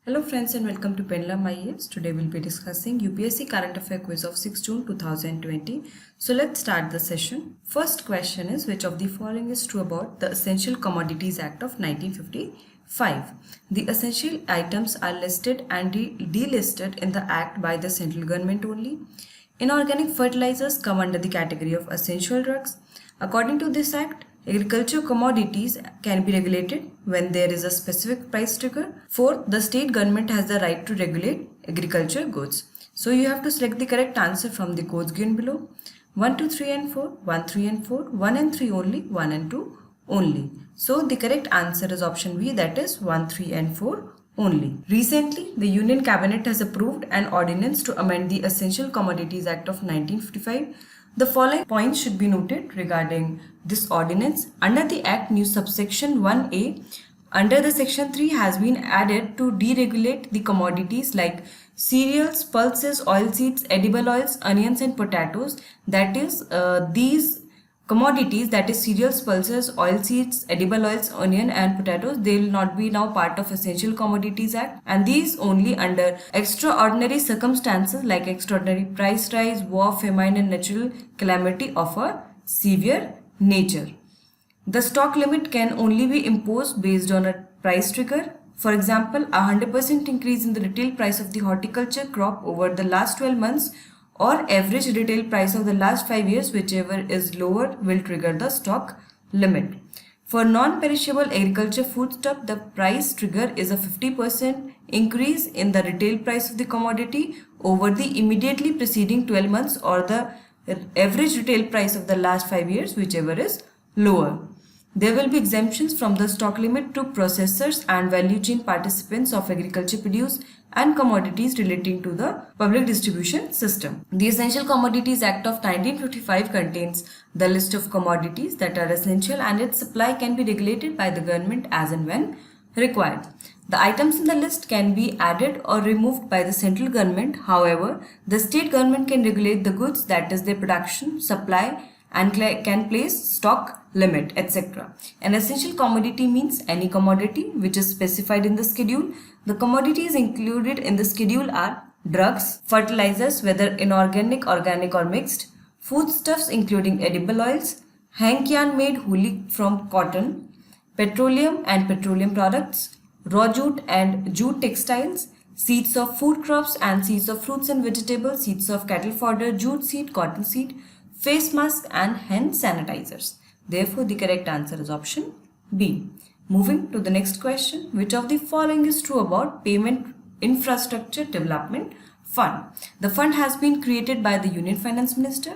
Hello friends and welcome to Penlam IAS. Today we'll be discussing UPSC Current Affair Quiz of 6 June 2020. So let's start the session. First question is, which of the following is true about the Essential Commodities Act of 1955? The essential items are listed and delisted in the act by the central government only. Inorganic fertilizers come under the category of essential drugs. According to this act, agriculture commodities can be regulated when there is a specific price trigger. 4. The state government has the right to regulate agriculture goods. So you have to select the correct answer from the codes given below. 1, 2, 3 and 4, 1, 3 and 4, 1 and 3 only, 1 and 2 only. So the correct answer is option B, that is 1, 3 and 4 only. Recently, the Union Cabinet has approved an ordinance to amend the Essential Commodities Act of 1955. The following points should be noted regarding this ordinance. Under the Act, new subsection 1A under the section 3 has been added to deregulate the commodities like cereals, pulses, oilseeds, edible oils, onions and potatoes. That is, these commodities, that is cereals, pulses, oilseeds, edible oils, onion and potatoes, they will not be now part of Essential Commodities Act, and these only under extraordinary circumstances like extraordinary price rise, war, famine and natural calamity of a severe nature. The stock limit can only be imposed based on a price trigger. For example, a 100% increase in the retail price of the horticulture crop over the last 12 months or average retail price of the last 5 years, whichever is lower, will trigger the stock limit. For non-perishable agriculture foodstuff, the price trigger is a 50% increase in the retail price of the commodity over the immediately preceding 12 months or the average retail price of the last 5 years, whichever is lower. There will be exemptions from the stock limit to processors and value chain participants of agriculture produce and commodities relating to the public distribution system. The Essential Commodities Act of 1955 contains the list of commodities that are essential, and its supply can be regulated by the government as and when required. The items in the list can be added or removed by the central government. However, the state government can regulate the goods, that is their production, supply, and can place stock limit, etc. An essential commodity means any commodity which is specified in the schedule. The commodities included in the schedule are drugs, fertilizers, whether inorganic, organic or mixed, foodstuffs including edible oils, hank yarn made wholly from cotton, petroleum and petroleum products, raw jute and jute textiles, seeds of food crops and seeds of fruits and vegetables, seeds of cattle fodder, jute seed, cotton seed, face mask and hand sanitizers. Therefore, the correct answer is option B. Moving to the next question, which of the following is true about Payment Infrastructure Development Fund? The fund has been created by the Union Finance Minister.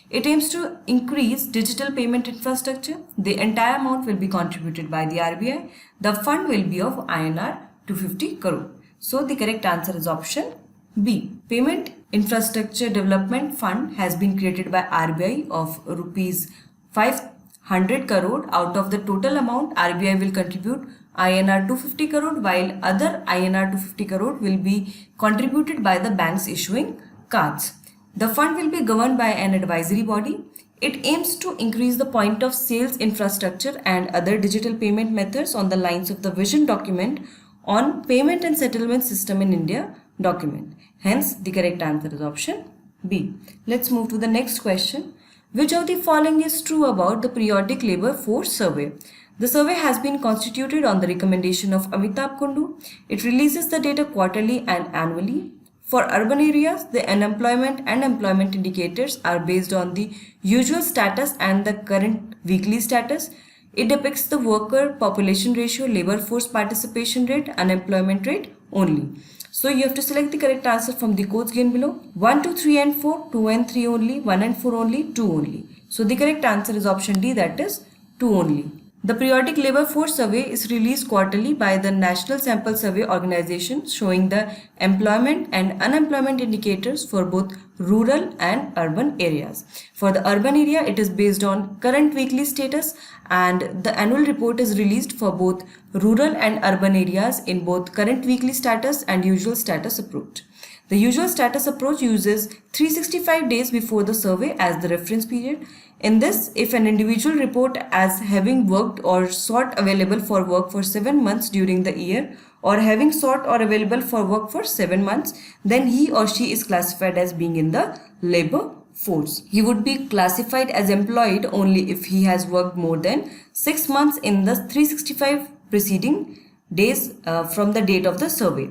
It aims to increase digital payment infrastructure. The entire amount will be contributed by the RBI. The fund will be of INR 250 crore. So the correct answer is option B. Payment Infrastructure Development Fund has been created by RBI of rupees 500 crore. Out of the total amount, RBI will contribute INR 250 crore, while other INR 250 crore will be contributed by the banks issuing cards. The fund will be governed by an advisory body. It aims to increase the point of sales infrastructure and other digital payment methods on the lines of the vision document on payment and settlement system in India document. Hence, the correct answer is option B. Let's move to the next question. Which of the following is true about the Periodic Labour Force Survey? The survey has been constituted on the recommendation of Amitabh Kundu. It releases the data quarterly and annually. For urban areas, the unemployment and employment indicators are based on the usual status and the current weekly status. It depicts the worker population ratio, labor force participation rate, unemployment rate only. So you have to select the correct answer from the codes given below. 1, 2, 3 and 4, 2 and 3 only, 1 and 4 only, 2 only. So the correct answer is option D, that is 2 only. The Periodic Labour Force Survey is released quarterly by the National Sample Survey Organization, showing the employment and unemployment indicators for both rural and urban areas. For the urban area, it is based on current weekly status, and the annual report is released for both rural and urban areas in both current weekly status and usual status approach. The usual status approach uses 365 days before the survey as the reference period. In this, if an individual report as having worked or sought available for work for 7 months during the year or having sought or available for work for 7 months, then he or she is classified as being in the labor force. He would be classified as employed only if he has worked more than 6 months in the 365 preceding days from the date of the survey.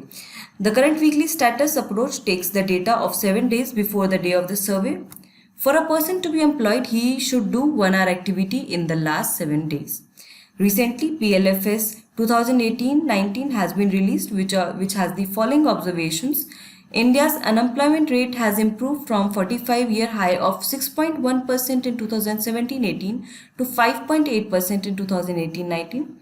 The current weekly status approach takes the data of 7 days before the day of the survey. For a person to be employed, he should do 1 hour activity in the last 7 days. Recently, PLFS 2018-19 has been released, which has the following observations. India's unemployment rate has improved from 45-year high of 6.1% in 2017-18 to 5.8% in 2018-19.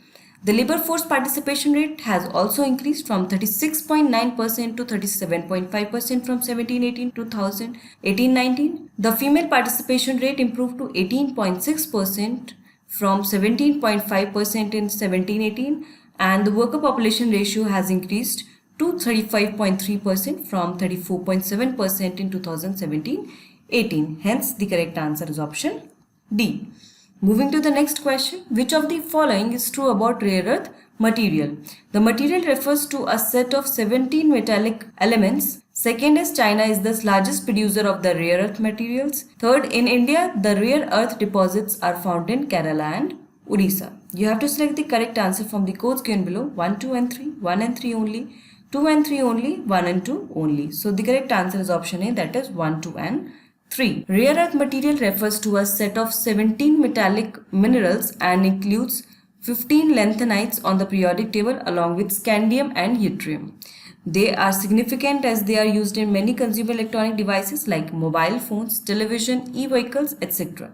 The labor force participation rate has also increased from 36.9% to 37.5% from 17-18 to 2018-19. The female participation rate improved to 18.6% from 17.5% in 17-18, and the worker population ratio has increased to 35.3% from 34.7% in 2017-18. Hence, the correct answer is option D. Moving to the next question, which of the following is true about rare earth material? The material refers to a set of 17 metallic elements. Second is China is the largest producer of the rare earth materials. Third, in India, the rare earth deposits are found in Kerala and Odisha. You have to select the correct answer from the codes given below. 1, 2 and 3, 1 and 3 only, 2 and 3 only, 1 and 2 only. So the correct answer is option A, that is 1, 2 and 3. Rare earth material refers to a set of 17 metallic minerals and includes 15 lanthanides on the periodic table along with scandium and yttrium. They are significant as they are used in many consumer electronic devices like mobile phones, television, e-vehicles, etc.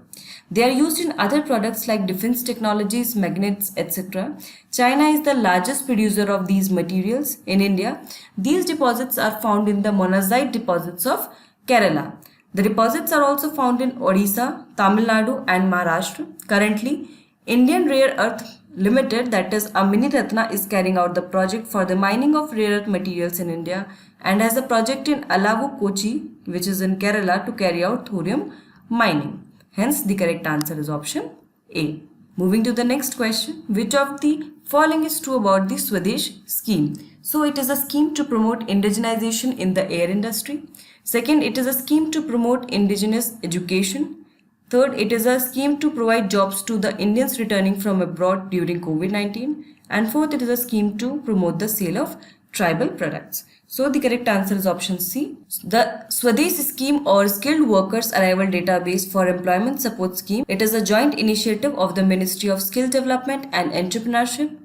They are used in other products like defense technologies, magnets, etc. China is the largest producer of these materials. In India, these deposits are found in the monazite deposits of Kerala. The deposits are also found in Odisha, Tamil Nadu and Maharashtra. Currently, Indian Rare Earth Limited, that is Miniratna, is carrying out the project for the mining of rare earth materials in India and has a project in Alavu, Kochi, which is in Kerala, to carry out thorium mining. Hence, the correct answer is option A. Moving to the next question, which of the following is true about the Swadesh scheme? So, it is a scheme to promote indigenization in the air industry. Second, it is a scheme to promote indigenous education. Third, it is a scheme to provide jobs to the Indians returning from abroad during COVID-19. And fourth, it is a scheme to promote the sale of tribal products. So the correct answer is option C. The Swadesh scheme or Skilled Workers Arrival Database for Employment Support Scheme. It is a joint initiative of the Ministry of Skill Development and Entrepreneurship,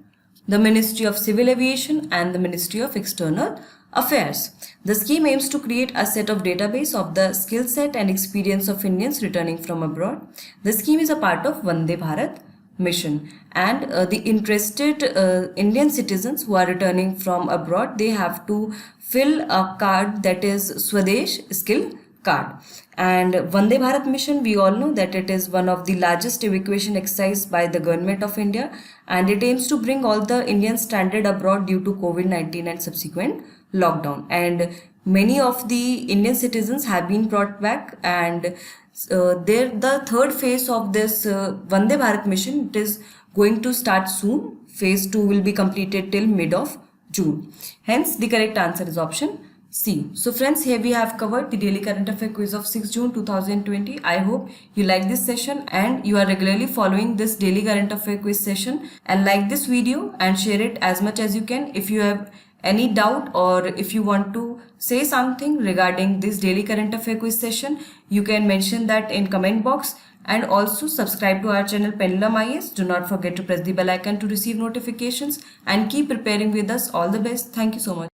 the Ministry of Civil Aviation and the Ministry of External Affairs. The scheme aims to create a set of database of the skill set and experience of Indians returning from abroad. The scheme is a part of Vande Bharat mission, and the interested Indian citizens who are returning from abroad, they have to fill a card, that is Swadesh skill card. And Vande Bharat mission, we all know that it is one of the largest evacuation exercise by the government of India, and it aims to bring all the Indians stranded abroad due to COVID-19 and subsequent lockdown. And many of the Indian citizens have been brought back, and the third phase of this Vande Bharat mission, it is going to start soon. Phase 2 will be completed till mid of June. Hence, the correct answer is option C. So friends, here we have covered the daily current affair quiz of 6 June 2020. I hope you like this session and you are regularly following this daily current affair quiz session, and like this video and share it as much as you can. If you have any doubt or if you want to say something regarding this daily current affair quiz session, you can mention that in comment box, and also subscribe to our channel Pendulum IAS. Do not forget to press the bell icon to receive notifications and keep preparing with us. All the best. Thank you so much.